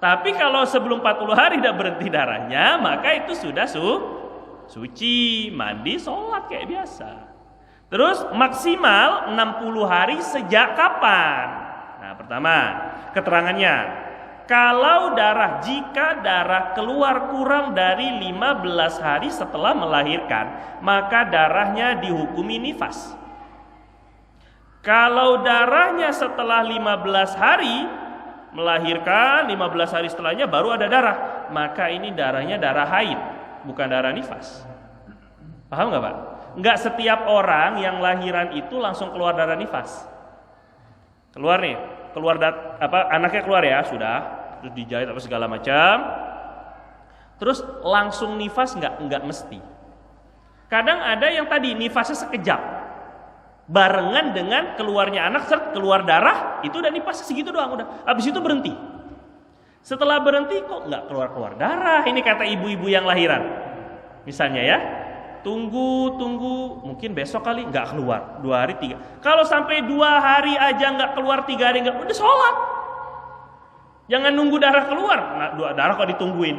Tapi kalau sebelum 40 hari udah berhenti darahnya, maka itu sudah suci, mandi, sholat kayak biasa. Terus maksimal 60 hari sejak kapan? Nah, pertama, keterangannya. Kalau jika darah keluar kurang dari 15 hari setelah melahirkan, maka darahnya dihukumi nifas. Kalau darahnya setelah 15 hari melahirkan, 15 hari setelahnya baru ada darah, maka ini darahnya darah haid, bukan darah nifas. Paham nggak Pak? Nggak setiap orang yang lahiran itu langsung keluar darah nifas. Keluar nih, anaknya keluar ya sudah. Terus dijahit apa segala macam, terus langsung nifas nggak mesti. Kadang ada yang tadi nifasnya sekejap, barengan dengan keluarnya anak, keluar darah, itu udah nifasnya segitu doang udah. Habis itu berhenti. Setelah berhenti kok nggak keluar darah, ini kata ibu-ibu yang lahiran, misalnya ya, tunggu, mungkin besok kali nggak keluar, 2 hari 3. Kalau sampai 2 hari aja nggak keluar, 3 hari nggak, udah sholat. Jangan nunggu darah keluar. Nah, darah kok ditungguin?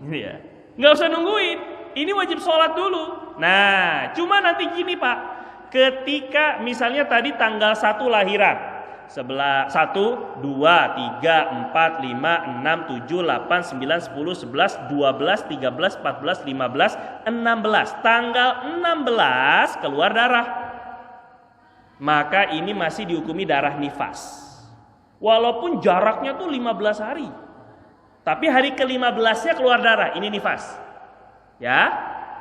Ini ya. Nggak usah nungguin. Ini wajib sholat dulu. Nah, cuma nanti gini Pak. Ketika misalnya tadi tanggal 1 lahiran. 1, 2, 3, 4, 5, 6, 7, 8, 9, 10, 11, 12, 13, 14, 15, 16. Tanggal 16 keluar darah. Maka ini masih dihukumi darah nifas. Walaupun jaraknya tuh 15 hari. Tapi hari ke-15-nya keluar darah, ini nifas. Ya,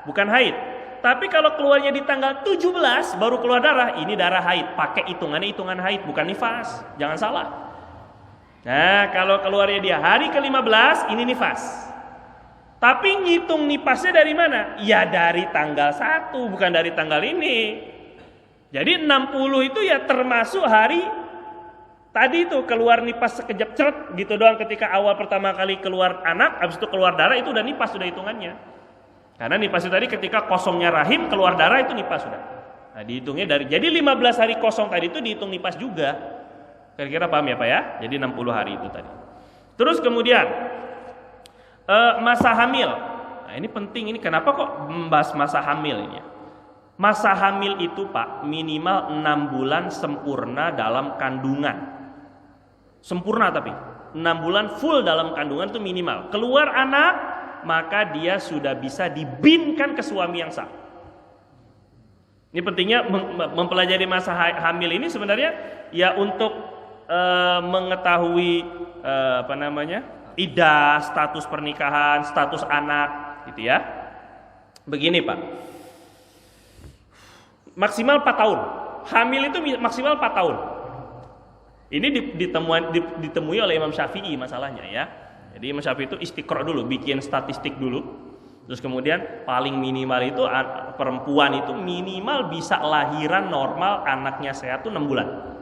bukan haid. Tapi kalau keluarnya di tanggal 17 baru keluar darah, ini darah haid. Pakai hitungannya hitungan haid, bukan nifas. Jangan salah. Nah, kalau keluarnya dia hari ke-15, ini nifas. Tapi ngitung nifasnya dari mana? Ya dari tanggal 1, bukan dari tanggal ini. Jadi 60 itu ya termasuk hari tadi itu keluar nifas sekejap ceret gitu doang ketika awal pertama kali keluar anak, habis itu keluar darah, itu udah nifas, sudah hitungannya. Karena nifas itu tadi ketika kosongnya rahim keluar darah itu nifas sudah. Nah, dihitungnya dari jadi 15 hari kosong tadi itu dihitung nifas juga. Kira-kira paham ya Pak ya? Jadi 60 hari itu tadi. Terus kemudian masa hamil. Nah, ini penting, ini kenapa kok membahas masa hamil ini ya? Masa hamil itu Pak minimal 6 bulan sempurna dalam kandungan. Sempurna tapi 6 bulan full dalam kandungan itu minimal. Keluar anak maka dia sudah bisa dibinkan ke suami yang sah. Ini pentingnya mempelajari masa hamil ini sebenarnya ya untuk mengetahui iddah, status pernikahan, status anak gitu ya. Begini Pak, maksimal 4 tahun. Hamil itu maksimal 4 tahun. Ini ditemui oleh Imam Syafi'i masalahnya ya. Jadi Imam Syafi'i itu istiqra dulu, bikin statistik dulu. Terus kemudian paling minimal itu perempuan itu minimal bisa lahiran normal, anaknya sehat tuh 6 bulan.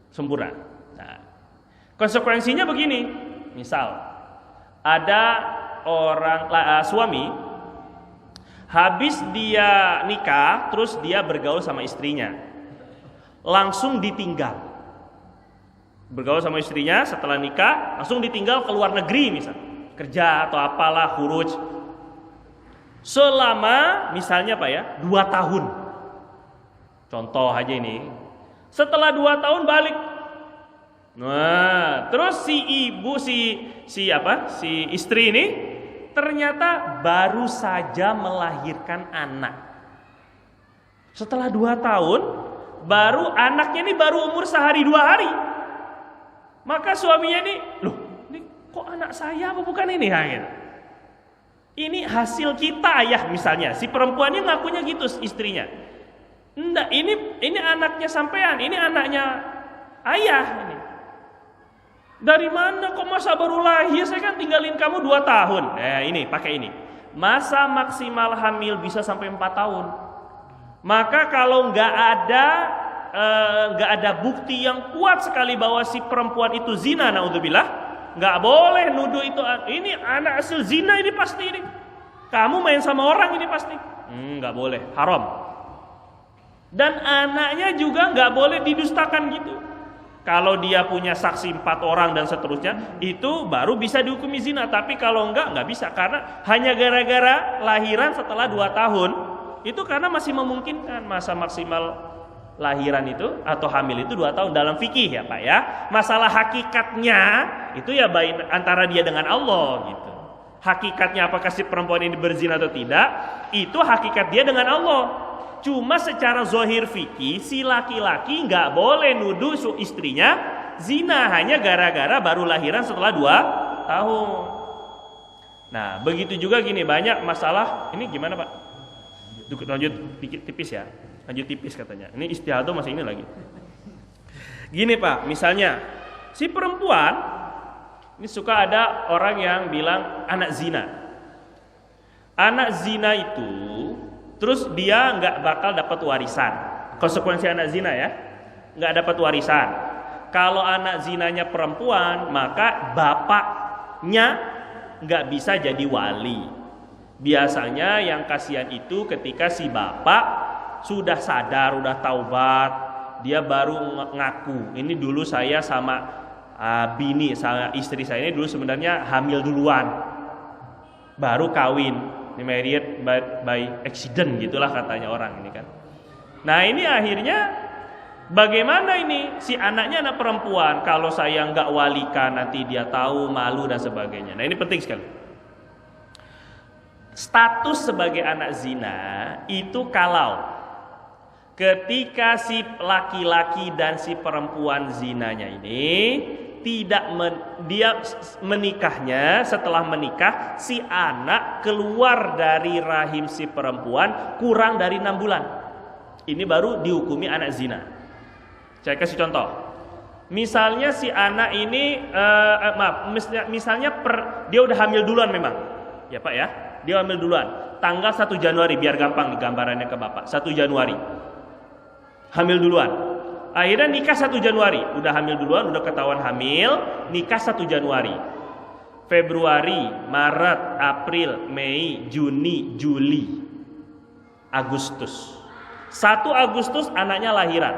Sempurna. Nah, konsekuensinya begini. Misal ada orang suami habis dia nikah, terus dia bergaul sama istrinya, langsung ditinggal. Bergaul sama istrinya setelah nikah, langsung ditinggal ke luar negeri misal, kerja atau apalah, khuruj. Selama misalnya Pak ya, 2 tahun. Contoh aja ini. Setelah 2 tahun balik. Nah, terus si ibu si istri ini ternyata baru saja melahirkan anak. Setelah 2 tahun, baru anaknya ini baru umur sehari 2 hari. Maka suaminya ini, loh, ini kok anak saya apa bukan ini? Nah, gitu. Ini hasil kita ayah misalnya. Si perempuannya ngakunya gitu istrinya. Enggak, ini anaknya sampean, ini anaknya ayah ini. Dari mana kok masa baru lahir? Saya kan tinggalin kamu 2 tahun. Ini pakai ini. Masa maksimal hamil bisa sampai 4 tahun. Maka kalau nggak ada bukti yang kuat sekali bahwa si perempuan itu zina, naudzubillah, nggak boleh nuduh itu ini anak hasil zina ini pasti ini. Kamu main sama orang ini pasti. Nggak boleh, haram. Dan anaknya juga nggak boleh didustakan gitu. Kalau dia punya saksi 4 orang dan seterusnya, itu baru bisa dihukumi zina. Tapi kalau nggak bisa. Karena hanya gara-gara lahiran setelah 2 tahun, itu karena masih memungkinkan masa maksimal lahiran itu atau hamil itu 2 tahun dalam fikih ya Pak ya. Masalah hakikatnya itu ya baik antara dia dengan Allah gitu. Hakikatnya apakah si perempuan ini berzina atau tidak, itu hakikat dia dengan Allah. Cuma secara zahir fikih si laki-laki nggak boleh nuduh istrinya zina hanya gara-gara baru lahiran setelah 2 tahun. Nah begitu juga gini, banyak masalah. Ini gimana Pak? Lanjut tipis ya. Lanjut tipis katanya. Ini istihadah masih ini lagi. Gini Pak, misalnya si perempuan ini suka ada orang yang bilang anak zina. Anak zina itu terus dia nggak bakal dapat warisan. Konsekuensi anak zina ya, nggak dapat warisan. Kalau anak zinanya perempuan, maka bapaknya nggak bisa jadi wali. Biasanya yang kasihan itu ketika si bapak sudah sadar, udah taubat, dia baru ngaku, ini dulu saya sama bini, sama istri saya ini dulu sebenarnya hamil duluan, baru kawin, ini married by accident gitulah katanya orang ini kan. Nah ini akhirnya bagaimana ini si anaknya anak perempuan, kalau saya nggak walikan nanti dia tahu, malu dan sebagainya. Nah ini penting sekali. Status sebagai anak zina itu kalau ketika si laki-laki dan si perempuan zinanya ini dia menikahnya, setelah menikah si anak keluar dari rahim si perempuan kurang dari 6 bulan. Ini baru dihukumi anak zina. Saya kasih contoh. Misalnya si anak ini misalnya dia udah hamil duluan memang. Ya Pak ya. Dia hamil duluan. Tanggal 1 Januari biar gampang nih gambarannya ke Bapak. 1 Januari. Hamil duluan. Akhirnya nikah 1 Januari. Udah hamil duluan, udah ketahuan hamil, nikah 1 Januari. Februari, Maret, April, Mei, Juni, Juli, Agustus. 1 Agustus anaknya lahiran.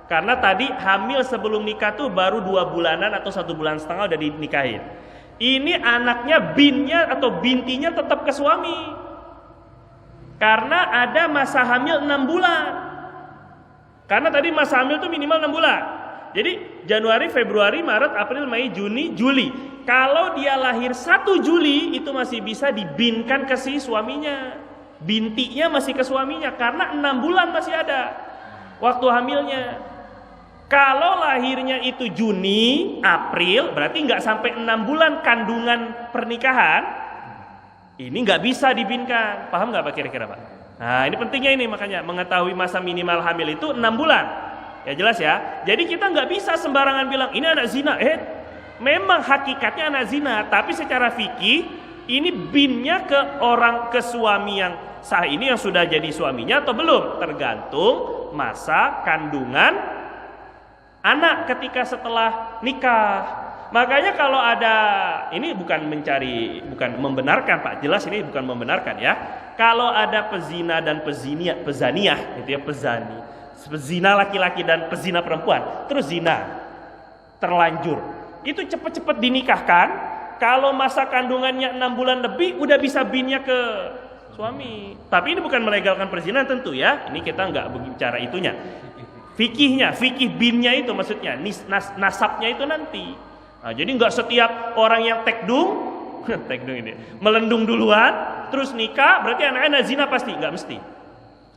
Karena tadi hamil sebelum nikah tuh baru 2 bulanan atau 1 bulan setengah udah dinikahin. Ini anaknya binnya atau bintinya tetap ke suami. Karena ada masa hamil 6 bulan. Karena tadi masa hamil tuh minimal 6 bulan. Jadi Januari, Februari, Maret, April, Mei, Juni, Juli. Kalau dia lahir 1 Juli itu masih bisa dibinkan ke si suaminya. Bintinya masih ke suaminya karena 6 bulan masih ada waktu hamilnya. Kalau lahirnya itu Juni, April, berarti nggak sampai 6 bulan kandungan pernikahan, ini nggak bisa dibinkan. Paham nggak Pak kira-kira Pak? Nah ini pentingnya ini, makanya mengetahui masa minimal hamil itu 6 bulan. Ya jelas ya. Jadi kita nggak bisa sembarangan bilang ini anak zina. Memang hakikatnya anak zina, tapi secara fikih ini binnya ke suami yang sah ini yang sudah jadi suaminya atau belum, tergantung masa kandungan anak ketika setelah nikah. Makanya kalau ada, ini bukan membenarkan Pak, jelas ini bukan membenarkan ya. Kalau ada pezina dan pezaniah gitu ya, pezina laki-laki dan pezina perempuan, terus zina terlanjur, itu cepat-cepat dinikahkan. Kalau masa kandungannya 6 bulan lebih udah bisa binnya ke suami. Tapi ini bukan melegalkan perzinahan tentu ya. Ini kita nggak bicara itunya. Fikihnya, fikih binnya itu maksudnya nasabnya itu nanti. Nah, jadi nggak setiap orang yang tekdung ini melendung duluan terus nikah berarti anak-anak zina pasti, nggak mesti.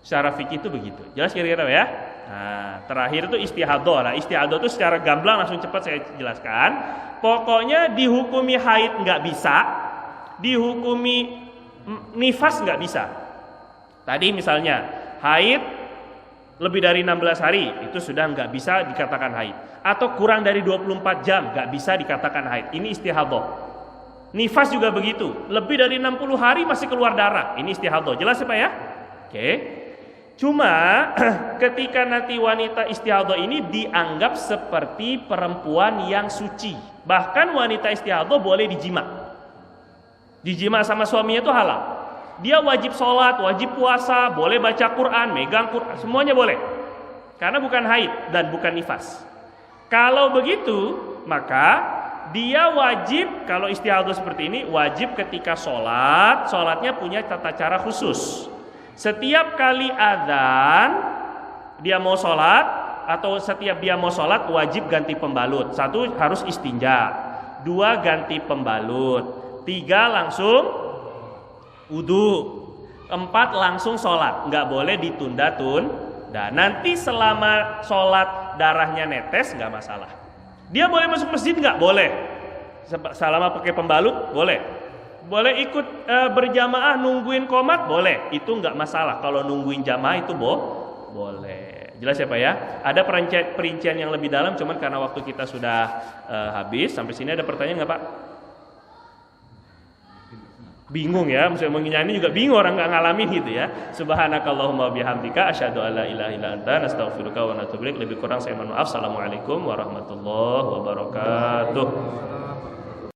Secara fikih itu begitu. Jelas kira-kira ya? Nah, terakhir itu istihadhah. Nah, istihadhah itu secara gamblang langsung cepat saya jelaskan. Pokoknya dihukumi haid nggak bisa, dihukumi nifas nggak bisa. Tadi misalnya haid lebih dari 16 hari itu sudah nggak bisa dikatakan haid, atau kurang dari 24 jam nggak bisa dikatakan haid. Ini istihadhah. Nifas juga begitu, lebih dari 60 hari masih keluar darah. Ini istihadhah. Jelas ya Pak ya? Oke. Cuma ketika nanti wanita istihadhah ini dianggap seperti perempuan yang suci. Bahkan wanita istihadhah boleh dijima. Dijima sama suaminya itu halal. Dia wajib sholat, wajib puasa, boleh baca Quran, megang Quran, semuanya boleh. Karena bukan haid dan bukan nifas. Kalau begitu, maka dia wajib, kalau istihadhah seperti ini, wajib ketika sholatnya punya tata cara khusus. Setiap kali adzan dia mau sholat, atau setiap dia mau sholat wajib ganti pembalut. 1 harus istinja, 2 ganti pembalut, 3 langsung wudu, 4 langsung sholat, nggak boleh ditunda dan nanti selama sholat darahnya netes nggak masalah. Dia boleh masuk masjid nggak? Boleh. Selama pakai pembalut boleh. Boleh ikut berjamaah nungguin qomat? Boleh. Itu nggak masalah. Kalau nungguin jamaah itu boleh. Jelas ya Pak ya? Ada perincian yang lebih dalam, cuman karena waktu kita sudah habis. Sampai sini ada pertanyaan nggak Pak? Bingung ya, maksudnya menginyanyi juga bingung, orang nggak ngalamin gitu ya. Subhanakallahumma bihamdika asyhadu alla ilaha illa anta nastaghfiruka wa natubu ilaik. Lebih kurang saya mohon maaf. Assalamualaikum warahmatullahi wabarakatuh.